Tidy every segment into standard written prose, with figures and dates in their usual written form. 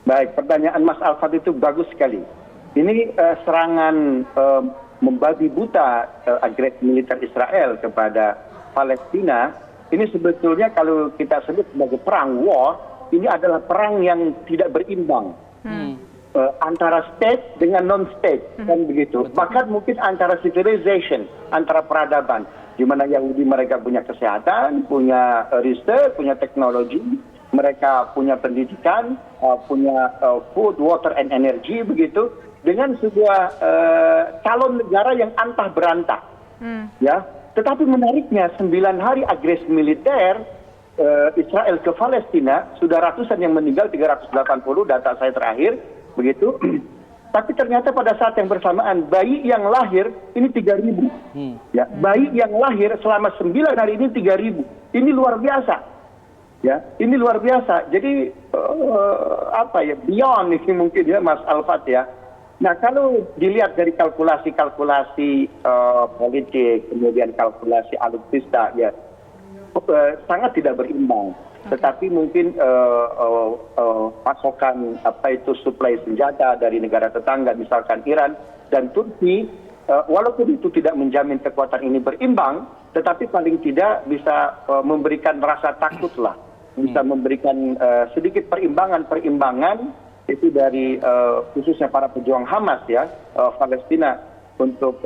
Baik, pertanyaan Mas Alfat itu bagus sekali. Ini serangan membabi buta agresi militer Israel kepada Palestina, ini sebetulnya kalau kita sebut sebagai perang war, ini adalah perang yang tidak berimbang. Antara state dengan non-state, kan begitu. Bahkan mungkin antara civilization, antara peradaban, di mana Yahudi mereka punya kesehatan, punya riset, punya teknologi, mereka punya pendidikan, punya food, water, and energy, begitu, dengan sebuah calon negara yang antah berantah. Ya, tetapi menariknya 9 hari agresi militer Israel ke Palestina, sudah ratusan yang meninggal, 380 data saya terakhir, begitu. Tapi ternyata pada saat yang bersamaan bayi yang lahir ini 3.000. Ya, bayi yang lahir selama 9 hari ini 3.000. Ini luar biasa. Ya, ini luar biasa. Jadi apa ya, beyond ini mungkin ya Mas Alfat ya. Nah, kalau dilihat dari kalkulasi politik, kemudian kalkulasi alutsista ya, sangat tidak berimbang. Tetapi mungkin pasokan suplai senjata dari negara tetangga, misalkan Iran dan Turki, walaupun itu tidak menjamin kekuatan ini berimbang, tetapi paling tidak bisa memberikan rasa takut lah, bisa memberikan sedikit perimbangan itu dari khususnya para pejuang Hamas ya, Palestina, untuk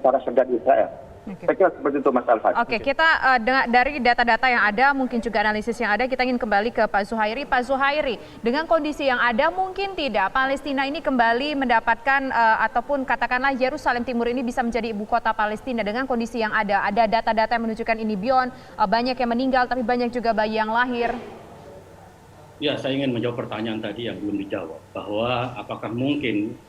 para serdadu Israel. Saya kira seperti itu Mas Alfat. Oke, kita dari data-data yang ada, mungkin juga analisis yang ada, kita ingin kembali ke Pak Zuhairi. Pak Zuhairi, dengan kondisi yang ada mungkin tidak Palestina ini kembali mendapatkan ataupun katakanlah Yerusalem Timur ini bisa menjadi ibu kota Palestina dengan kondisi yang ada. Ada data-data yang menunjukkan ini beyond, banyak yang meninggal tapi banyak juga bayi yang lahir. Ya, saya ingin menjawab pertanyaan tadi yang belum dijawab, bahwa apakah mungkin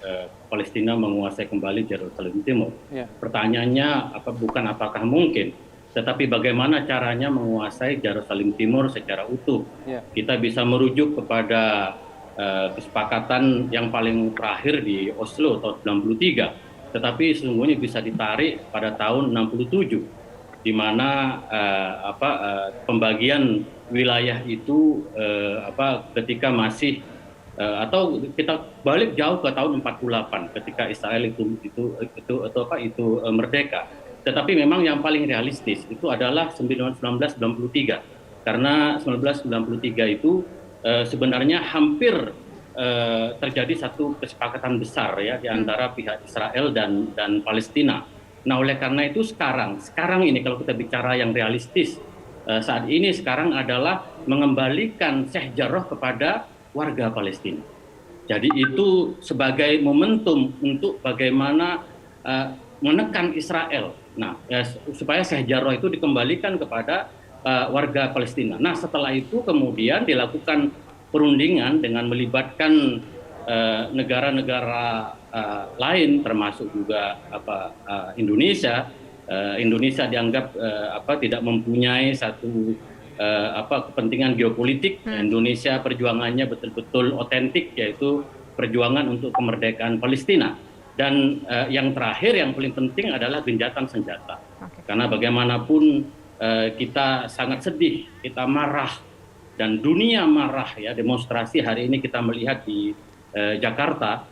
Palestina menguasai kembali Yerusalem Timur. Pertanyaannya bukan apakah mungkin, tetapi bagaimana caranya menguasai Yerusalem Timur secara utuh. Kita bisa merujuk kepada kesepakatan yang paling terakhir di Oslo tahun 93, tetapi sesungguhnya bisa ditarik pada tahun 67. Di mana pembagian wilayah itu ketika masih atau kita balik jauh ke tahun 48 ketika Israel itu merdeka. Tetapi memang yang paling realistis itu adalah 1993, karena 1993 itu sebenarnya hampir terjadi satu kesepakatan besar ya di antara pihak Israel dan Palestina. Nah, oleh karena itu sekarang ini kalau kita bicara yang realistis, saat ini sekarang adalah mengembalikan Sheikh Jarrah kepada warga Palestina. Jadi itu sebagai momentum untuk bagaimana menekan Israel. Nah, supaya Sheikh Jarrah itu dikembalikan kepada warga Palestina. Nah, setelah itu kemudian dilakukan perundingan dengan melibatkan negara-negara lain, termasuk juga Indonesia. Indonesia dianggap tidak mempunyai satu kepentingan geopolitik. Indonesia perjuangannya betul-betul otentik, yaitu perjuangan untuk kemerdekaan Palestina. Dan yang terakhir yang paling penting adalah gencatan senjata. Karena bagaimanapun kita sangat sedih, kita marah, dan dunia marah ya. Demonstrasi hari ini kita melihat di Jakarta,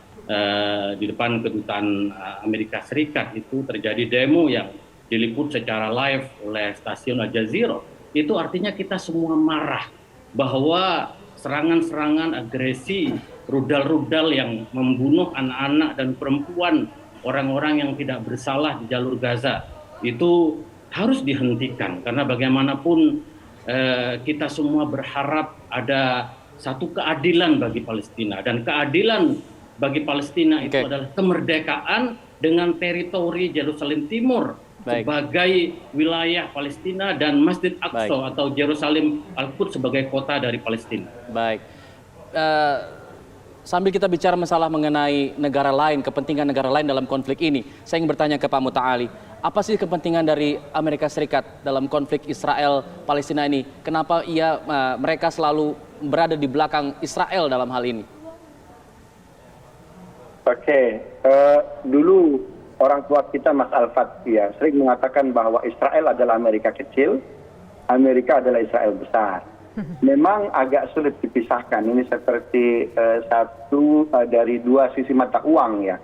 di depan kedutaan Amerika Serikat itu terjadi demo yang diliput secara live oleh stasiun Al Jazeera. Itu artinya kita semua marah bahwa serangan-serangan agresi, rudal-rudal yang membunuh anak-anak dan perempuan, orang-orang yang tidak bersalah di jalur Gaza itu harus dihentikan, karena bagaimanapun kita semua berharap ada satu keadilan bagi Palestina, dan keadilan bagi Palestina itu adalah kemerdekaan dengan teritori Yerusalem Timur sebagai wilayah Palestina dan Masjid Aqsa atau Yerusalem Al-Quds sebagai kota dari Palestina. Baik. Sambil kita bicara masalah mengenai negara lain, kepentingan negara lain dalam konflik ini, saya ingin bertanya ke Pak Muta'ali, apa sih kepentingan dari Amerika Serikat dalam konflik Israel-Palestina ini? Kenapa mereka selalu berada di belakang Israel dalam hal ini? Dulu orang tua kita Mas Alfat ya sering mengatakan bahwa Israel adalah Amerika kecil, Amerika adalah Israel besar. memang agak sulit dipisahkan. Ini seperti satu dari dua sisi mata uang ya.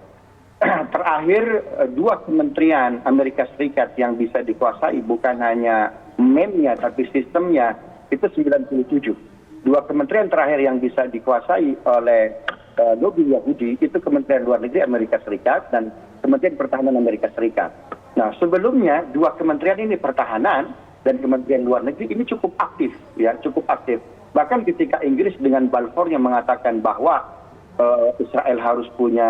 Terakhir dua kementerian Amerika Serikat yang bisa dikuasai bukan hanya memnya tapi sistemnya itu 97. Dua kementerian terakhir yang bisa dikuasai oleh lobby Yahudi itu Kementerian Luar Negeri Amerika Serikat dan Kementerian Pertahanan Amerika Serikat. Nah, sebelumnya dua kementerian ini pertahanan dan Kementerian Luar Negeri ini cukup aktif ya, cukup aktif. Bahkan ketika Inggris dengan Balfournya mengatakan bahwa Israel harus punya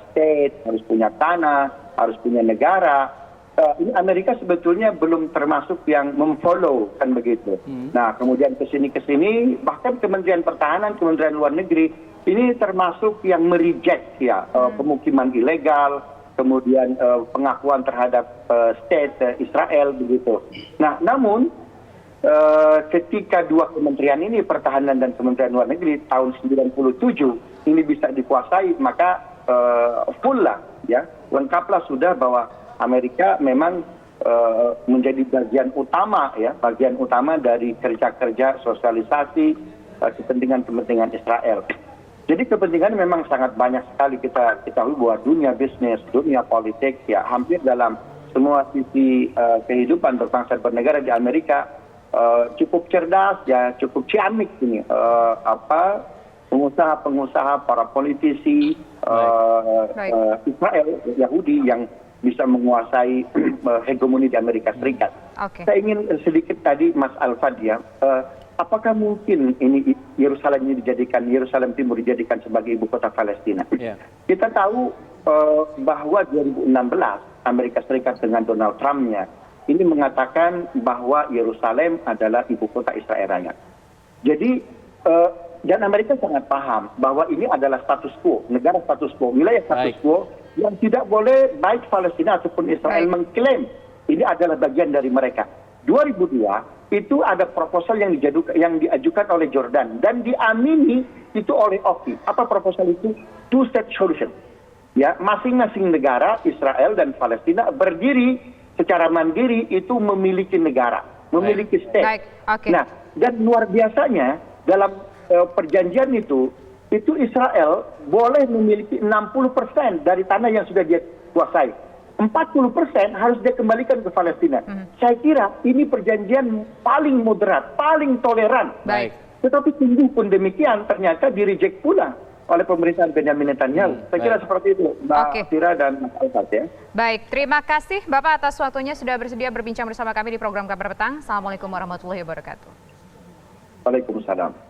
state, harus punya tanah, harus punya negara. Ini Amerika sebetulnya belum termasuk yang memfollow kan begitu. Nah, kemudian kesini bahkan Kementerian Pertahanan, Kementerian Luar Negeri ini termasuk yang mereject ya pemukiman ilegal, kemudian pengakuan terhadap state Israel begitu. Nah, namun ketika dua kementerian ini Pertahanan dan Kementerian Luar Negeri tahun 97 ini bisa dikuasai, maka full lah ya, lengkaplah sudah bahwa Amerika memang menjadi bagian utama ya, bagian utama dari kerja-kerja sosialisasi kepentingan-kepentingan Israel. Jadi kepentingan memang sangat banyak sekali. Kita ketahui bahwa dunia bisnis, dunia politik ya hampir dalam semua sisi kehidupan berbangsa dan bernegara di Amerika cukup cerdas ya, cukup ciamik ini pengusaha-pengusaha, para politisi Israel Yahudi yang bisa menguasai hegemoni di Amerika Serikat. Saya ingin sedikit tadi Mas Alfad ya, apakah mungkin ini Yerusalem Timur dijadikan sebagai ibu kota Palestina? Kita tahu bahwa 2016 Amerika Serikat dengan Donald Trump-nya ini mengatakan bahwa Yerusalem adalah ibu kota Israel Raya. Jadi dan Amerika sangat paham bahwa ini adalah status quo, negara status quo, wilayah status quo yang tidak boleh baik Palestina ataupun Israel mengklaim ini adalah bagian dari mereka. 2002 itu ada proposal yang diajukan oleh Jordan dan diamini itu oleh OKI. Apa proposal itu? Two-state solution. Ya, masing-masing negara Israel dan Palestina berdiri secara mandiri itu memiliki negara, memiliki state. Nah, dan luar biasanya dalam perjanjian itu Israel boleh memiliki 60% dari tanah yang sudah dia kuasai. 40% harus dia kembalikan ke Palestina. Saya kira ini perjanjian paling moderat, paling toleran. Tetapi tumbuh pun demikian ternyata di-reject pula oleh pemerintahan Benjamin Netanyahu. Saya kira seperti itu, Mbak Tira dan Mas Alfat ya. Baik, terima kasih Bapak atas waktunya sudah bersedia berbincang bersama kami di program Kabar Petang. Assalamualaikum warahmatullahi wabarakatuh. Waalaikumsalam.